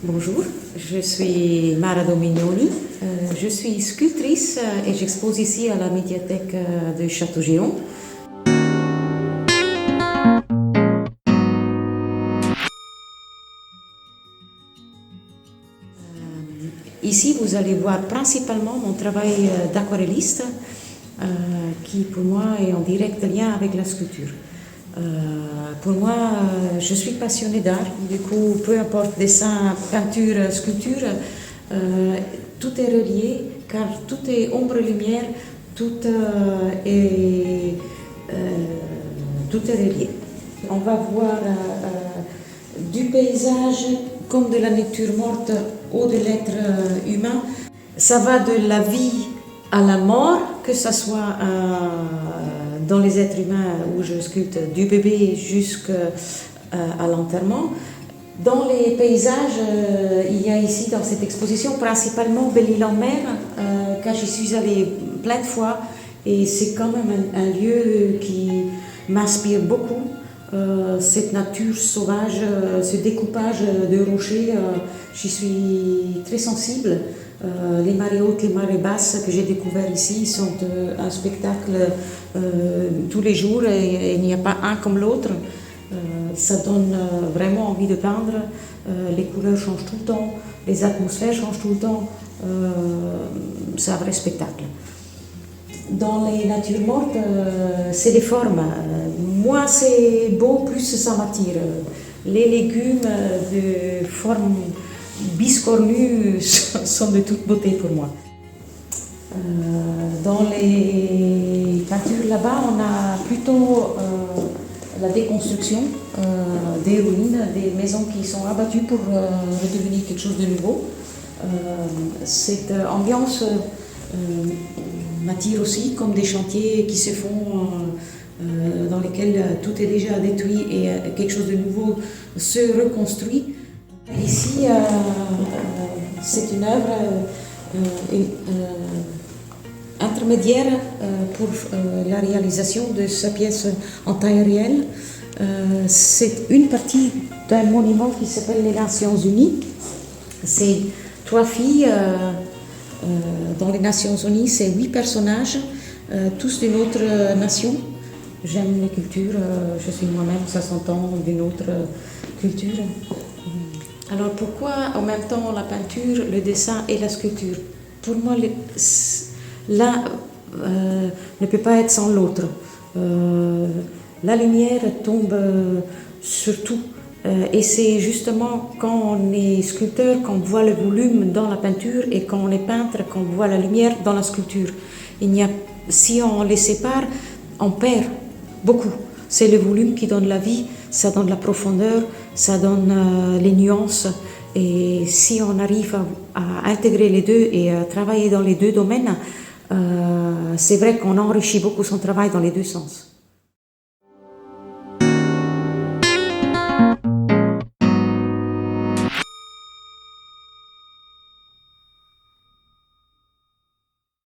Bonjour, je suis Mara Domignoni, je suis sculptrice et j'expose ici à la médiathèque de Château-Géant. Ici, vous allez voir principalement mon travail d'aquarelliste qui, pour moi, est en direct lien avec la sculpture. Pour moi, je suis passionnée d'art, du coup, peu importe dessin, peinture, sculpture, tout est relié car tout est ombre-lumière, tout est relié. On va voir du paysage comme de la nature morte ou de l'être humain. Ça va de la vie à la mort, que ce soit dans les êtres humains où je sculpte du bébé jusqu'à l'enterrement. Dans les paysages, il y a ici dans cette exposition principalement Belle-Île-en-Mer, car j'y suis allée plein de fois et c'est quand même un lieu qui m'inspire beaucoup. Cette nature sauvage, ce découpage de rochers, j'y suis très sensible. Les marées hautes, les marées basses que j'ai découvert ici sont un spectacle tous les jours et il n'y a pas un comme l'autre. Ça donne vraiment envie de peindre. Les couleurs changent tout le temps, les atmosphères changent tout le temps. C'est un vrai spectacle. Dans les natures mortes, c'est les formes. Moins c'est beau, plus ça m'attire. Les légumes de forme biscornue sont de toute beauté pour moi. Dans les peintures là-bas, on a plutôt la déconstruction des ruines, des maisons qui sont abattues pour redevenir quelque chose de nouveau. Cette ambiance m'attire aussi, comme des chantiers qui se font dans lesquels tout est déjà détruit et quelque chose de nouveau se reconstruit. Ici, c'est une œuvre intermédiaire pour la réalisation de sa pièce en taille réelle. C'est une partie d'un monument qui s'appelle les Nations Unies. C'est 3 filles dans les Nations Unies, c'est 8 personnages, tous d'une autre nation. J'aime les cultures, je suis moi-même, ça s'entend, d'une autre culture. Alors pourquoi en même temps la peinture, le dessin et la sculpture? Pour moi, l'un ne peut pas être sans l'autre. La lumière tombe sur tout. Et c'est justement quand on est sculpteur qu'on voit le volume dans la peinture et quand on est peintre qu'on voit la lumière dans la sculpture. Si on les sépare, on perd beaucoup. C'est le volume qui donne la vie, ça donne la profondeur, ça donne les nuances. Et si on arrive à intégrer les deux et à travailler dans les deux domaines, c'est vrai qu'on enrichit beaucoup son travail dans les deux sens.